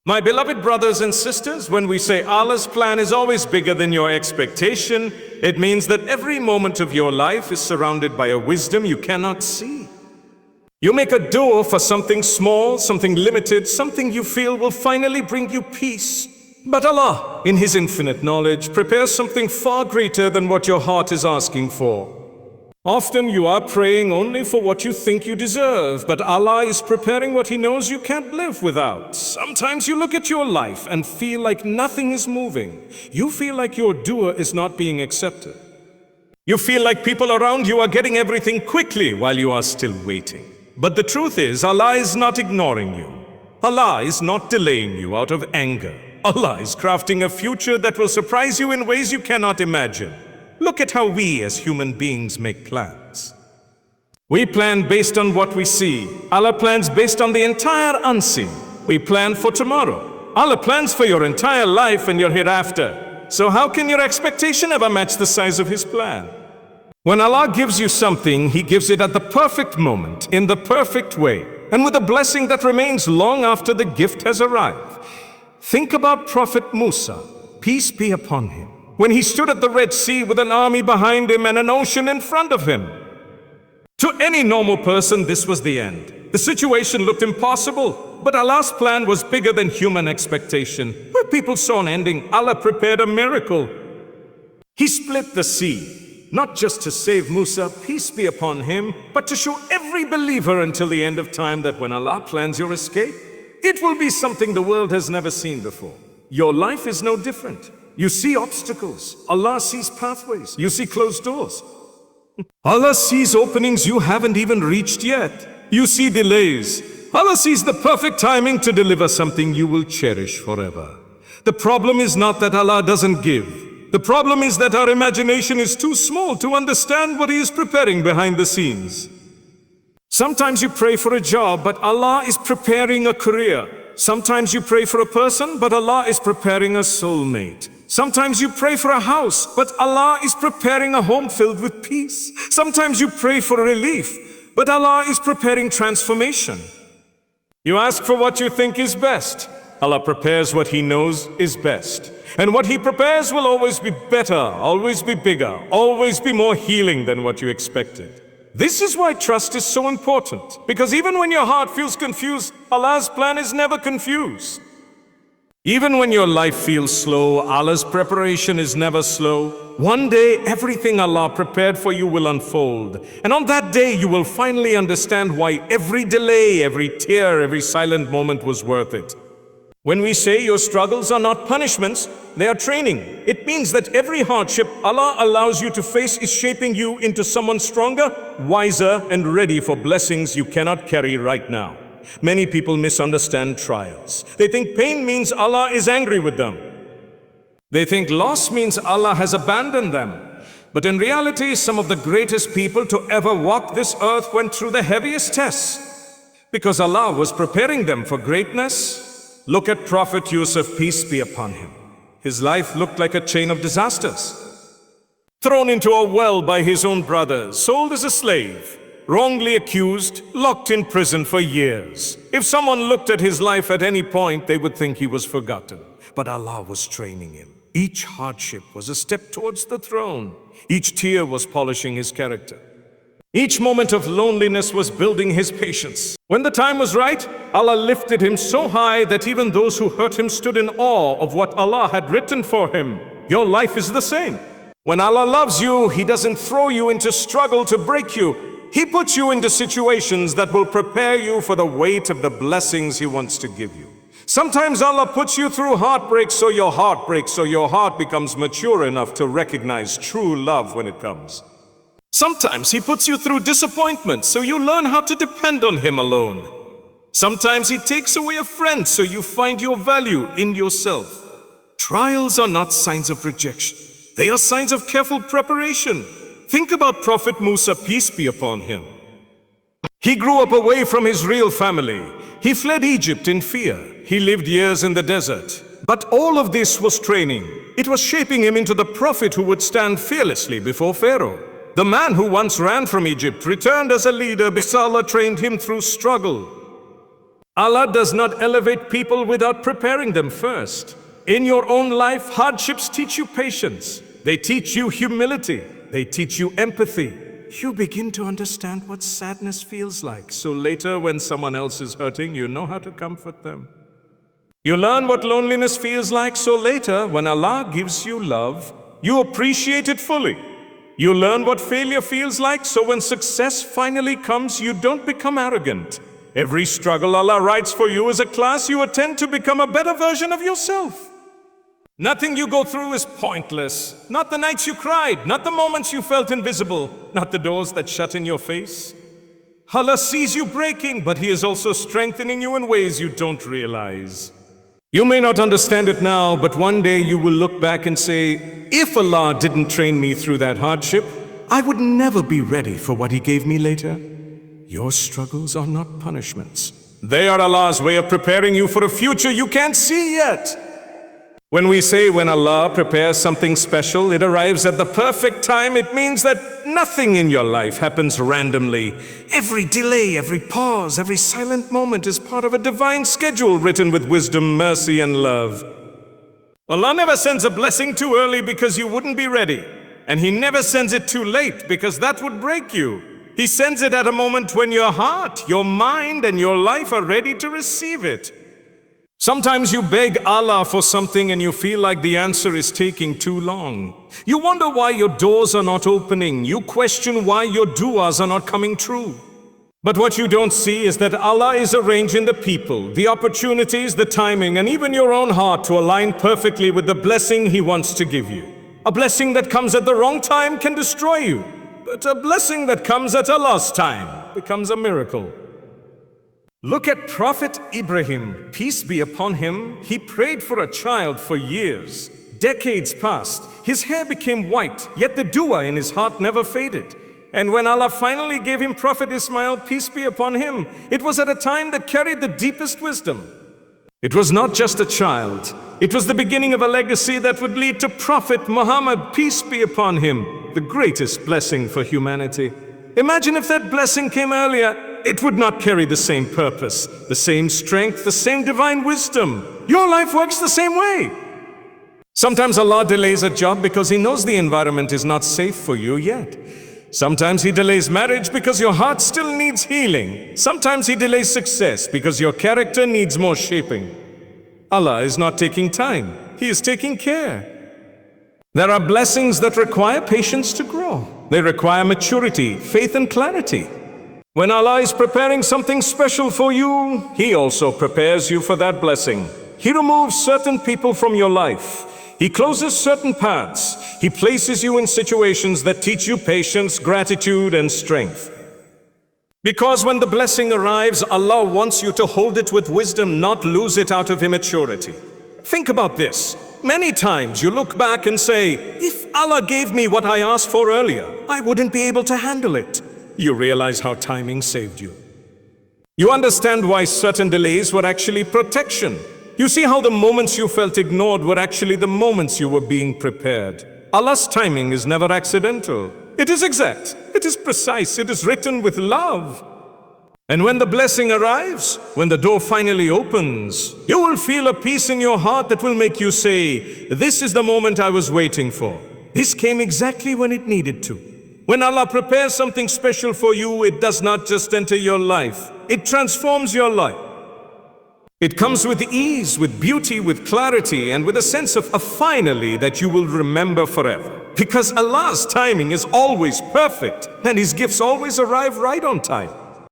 My beloved brothers and sisters, when we say Allah's plan is always bigger than your expectation, it means that every moment of your life is surrounded by a wisdom you cannot see. You make a dua for something small, something limited, something you feel will finally bring you peace. But Allah, in His infinite knowledge, prepares something far greater than what your heart is asking for. Often you are praying only for what you think you deserve, but Allah is preparing what He knows you can't live without. Sometimes you look at your life and feel like nothing is moving. You feel like your dua is not being accepted. You feel like people around you are getting everything quickly while you are still waiting. But the truth is, Allah is not ignoring you. Allah is not delaying you out of anger. Allah is crafting a future that will surprise you in ways you cannot imagine. Look at how we as human beings make plans. We plan based on what we see. Allah plans based on the entire unseen. We plan for tomorrow. Allah plans for your entire life and your hereafter. So how can your expectation ever match the size of His plan? When Allah gives you something, He gives it at the perfect moment, in the perfect way, and with a blessing that remains long after the gift has arrived. Think about Prophet Musa, peace be upon him, when he stood at the Red Sea with an army behind him and an ocean in front of him. To any normal person, this was the end. The situation looked impossible, but Allah's plan was bigger than human expectation. Where people saw an ending, Allah prepared a miracle. He split the sea, not just to save Musa, peace be upon him, but to show every believer until the end of time that when Allah plans your escape, it will be something the world has never seen before. Your life is no different. You see obstacles. Allah sees pathways. You see closed doors. Allah sees openings you haven't even reached yet. You see delays. Allah sees the perfect timing to deliver something you will cherish forever. The problem is not that Allah doesn't give. The problem is that our imagination is too small to understand what He is preparing behind the scenes. Sometimes you pray for a job, but Allah is preparing a career. Sometimes you pray for a person, but Allah is preparing a soulmate. Sometimes you pray for a house, but Allah is preparing a home filled with peace. Sometimes you pray for relief, but Allah is preparing transformation. You ask for what you think is best. Allah prepares what He knows is best. And what He prepares will always be better, always be bigger, always be more healing than what you expected. This is why trust is so important, because even when your heart feels confused, Allah's plan is never confused. Even when your life feels slow, Allah's preparation is never slow. One day, everything Allah prepared for you will unfold. And on that day, you will finally understand why every delay, every tear, every silent moment was worth it. When we say your struggles are not punishments, they are training. It means that every hardship Allah allows you to face is shaping you into someone stronger, wiser, and ready for blessings you cannot carry right now. Many people misunderstand trials. They think pain means Allah is angry with them. They think loss means Allah has abandoned them. But in reality, some of the greatest people to ever walk this earth went through the heaviest tests, because Allah was preparing them for greatness. Look at Prophet Yusuf, peace be upon him. His life looked like a chain of disasters. Thrown into a well by his own brothers, sold as a slave, wrongly accused, locked in prison for years. If someone looked at his life at any point, they would think he was forgotten. But Allah was training him. Each hardship was a step towards the throne. Each tear was polishing his character. Each moment of loneliness was building his patience. When the time was right, Allah lifted him so high that even those who hurt him stood in awe of what Allah had written for him. Your life is the same. When Allah loves you, He doesn't throw you into struggle to break you. He puts you into situations that will prepare you for the weight of the blessings He wants to give you. Sometimes Allah puts you through heartbreak so your heart breaks, so your heart becomes mature enough to recognize true love when it comes. Sometimes He puts you through disappointment so you learn how to depend on Him alone. Sometimes He takes away a friend so you find your value in yourself. Trials are not signs of rejection. They are signs of careful preparation. Think about Prophet Musa, peace be upon him. He grew up away from his real family. He fled Egypt in fear. He lived years in the desert. But all of this was training. It was shaping him into the prophet who would stand fearlessly before Pharaoh. The man who once ran from Egypt returned as a leader because Allah trained him through struggle. Allah does not elevate people without preparing them first. In your own life, hardships teach you patience. They teach you humility. They teach you empathy. You begin to understand what sadness feels like. So later, when someone else is hurting, you know how to comfort them. You learn what loneliness feels like. So later, when Allah gives you love, you appreciate it fully. You learn what failure feels like. So when success finally comes, you don't become arrogant. Every struggle Allah writes for you is a class you attend to become a better version of yourself. Nothing you go through is pointless. Not the nights you cried, not the moments you felt invisible, not the doors that shut in your face. Allah sees you breaking, but He is also strengthening you in ways you don't realize. You may not understand it now, but one day you will look back and say, if Allah didn't train me through that hardship, I would never be ready for what He gave me later. Your struggles are not punishments. They are Allah's way of preparing you for a future you can't see yet. When we say when Allah prepares something special, it arrives at the perfect time, it means that nothing in your life happens randomly. Every delay, every pause, every silent moment is part of a divine schedule written with wisdom, mercy, and love. Allah never sends a blessing too early because you wouldn't be ready. And He never sends it too late because that would break you. He sends it at a moment when your heart, your mind, and your life are ready to receive it. Sometimes you beg Allah for something and you feel like the answer is taking too long. You wonder why your doors are not opening. You question why your du'as are not coming true. But what you don't see is that Allah is arranging the people, the opportunities, the timing, and even your own heart to align perfectly with the blessing He wants to give you. A blessing that comes at the wrong time can destroy you. But a blessing that comes at Allah's time becomes a miracle. Look at Prophet Ibrahim, peace be upon him. He prayed for a child for years. Decades passed. His hair became white, yet the dua in his heart never faded. And when Allah finally gave him Prophet Ismail, peace be upon him, it was at a time that carried the deepest wisdom. It was not just a child. It was the beginning of a legacy that would lead to Prophet Muhammad, peace be upon him, the greatest blessing for humanity. Imagine if that blessing came earlier. It would not carry the same purpose, the same strength, the same divine wisdom. Your life works the same way. Sometimes Allah delays a job because He knows the environment is not safe for you yet. Sometimes He delays marriage because your heart still needs healing. Sometimes He delays success because your character needs more shaping. Allah is not taking time. He is taking care. There are blessings that require patience to grow. They require maturity, faith, and clarity. When Allah is preparing something special for you, He also prepares you for that blessing. He removes certain people from your life. He closes certain paths. He places you in situations that teach you patience, gratitude, and strength. Because when the blessing arrives, Allah wants you to hold it with wisdom, not lose it out of immaturity. Think about this. Many times you look back and say, if Allah gave me what I asked for earlier, I wouldn't be able to handle it. You realize how timing saved you. You understand why certain delays were actually protection. You see how the moments you felt ignored were actually the moments you were being prepared. Allah's timing is never accidental. It is exact. It is precise. It is written with love. And when the blessing arrives, when the door finally opens, you will feel a peace in your heart that will make you say, this is the moment I was waiting for. This came exactly when it needed to. When Allah prepares something special for you, it does not just enter your life. It transforms your life. It comes with ease, with beauty, with clarity, and with a sense of a finally that you will remember forever. Because Allah's timing is always perfect, and His gifts always arrive right on time.